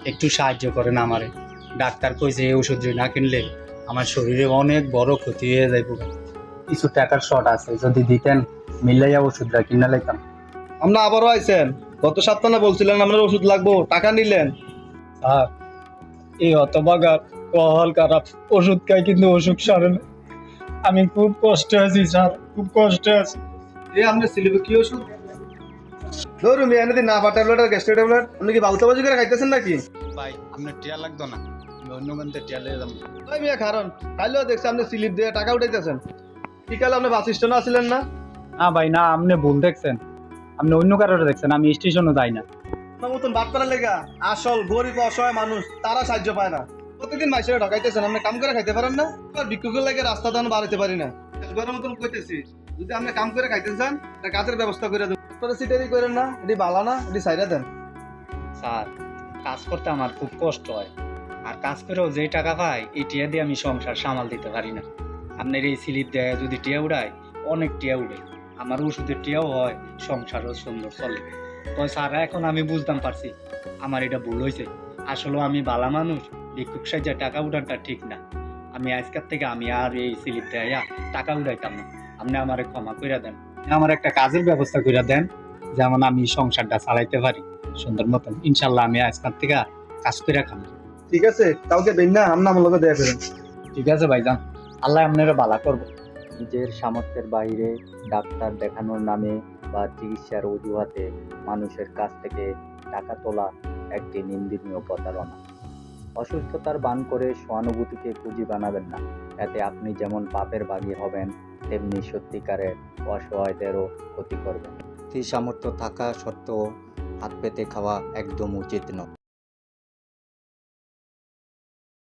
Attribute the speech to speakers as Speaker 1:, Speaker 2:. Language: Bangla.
Speaker 1: একটু সাহায্য করেন আমারে। ডাক্তার কইছে এই ওষুধ না কিনলে আমার শরীরে অনেক বড় ক্ষতি হয়ে যাইব। কিছু টাকার শর্ট আছে, যদি দিতেন মিলাইয়া ওষুধটা কিনা লাইতাম।
Speaker 2: আমরা আবারও আইছেন। গত সপ্তাহে বলছিলেন আপনার ওষুধ লাগবো, টাকা নিলেন।
Speaker 1: স্যার, এই হতভাগা কল খারাপ ওষুধ খাই কিন্তু অসুখ সারে না। আমি খুব কষ্টে আছি স্যার, খুব কষ্টে আছি।
Speaker 2: এই আপনি সিলিপে কি ওষুধ? ধরুন এনে দিন, নাফা ট্যাবলেট আর গ্যাস্ট্রিক ট্যাবলেট। আপনি কি বাউতাবাজি করে খাইতেছেন নাকি?
Speaker 1: ভাই আপনার টিয়া লাগতো না, আমি অন্য গানতে টিয়া লিয়ে যাবো।
Speaker 2: ভাই মিয়া কারণ কাইলেও দেখছি আপনি স্লিপ দিয়ে টাকা উঠাইতেছেন। কি কাল আপনি বাস স্টেশনে আসছিলেন না?
Speaker 1: না ভাই না, আপনি ভুল দেখছেন, আপনি অন্য কারোর দেখছেন, আমি স্টেশনও যাই না।
Speaker 2: আপনার মতন বাদ করার লেগা আসল গরিব অসহায় মানুষ তারা সাহায্য পায় না। প্রতিদিন মাইসেরা ঢকাইতেছেন, আপনি কাম করে খাইতে পারেন না? আর ভিক্ষুকের লাগে রাস্তা দান বাড়াইতে পারি না। একবারের মতন কইতেছি, যদি আপনি কাম করে খাইতে চান তা কাজের ব্যবস্থা করে দেন। আপনারা সিটারি করেন না, এটি বালা না, এটি সাইরা দেন।
Speaker 1: স্যার, কাজ করতে আমার খুব কষ্ট হয়, আর কাজ করেও যে টাকা পাই এই টিয়া দিয়ে আমি সংসার সামাল দিতে পারি না। আপনার এই স্লিপ দেয় যদি টিয়া উড়ায়, অনেক টিয়া উড়ে, আমার ওষুধের টিয়াও হয়, সংসারও সুন্দর চলে। তো স্যার এখন আমি বুঝতাম পারছি আমার এটা ভুল হয়েছে। আসলে আমি বালা মানুষ, ভিক্ষুক সাহায্যে টাকা উঠানটা ঠিক না। আমি আজকের থেকে আমি আর এই স্লিপ দেয়া টাকা উড়াইতাম না। আপনি আমারে ক্ষমা করে দেন, আমার একটা কাজের ব্যবস্থা করে দেন, যেমন আমি সংসারটা চালাইতে পারি সুন্দর মতন। ইনশাল্লাহ আমি আজকের থেকে কাজ করে খাবো।
Speaker 2: ঠিক আছে, কাউকে বেন না, আমরা আমার লোকে দেয়া ফেরেন।
Speaker 1: ঠিক আছে ভাইজান, আল্লাহ আপনারা বালা করবো।
Speaker 3: নিজের সামর্থ্যের বাইরে ডাক্তার দেখানোর নামে বা চিকিৎসার অজুহাতে মানুষের কাছ থেকে টাকা তোলা একটি নিন্দনীয় প্রতারণা। অসুস্থতার বান করে সহানুভূতিকে পুঁজি বানাবেন না। এতে আপনি যেমন পাপের ভাগী হবেন, তেমনি সত্যিকারের অসহায়দেরও ক্ষতি করবেন। সেই সামর্থ্য থাকা সত্ত্বেও হাত পেতে খাওয়া একদম উচিত নয়।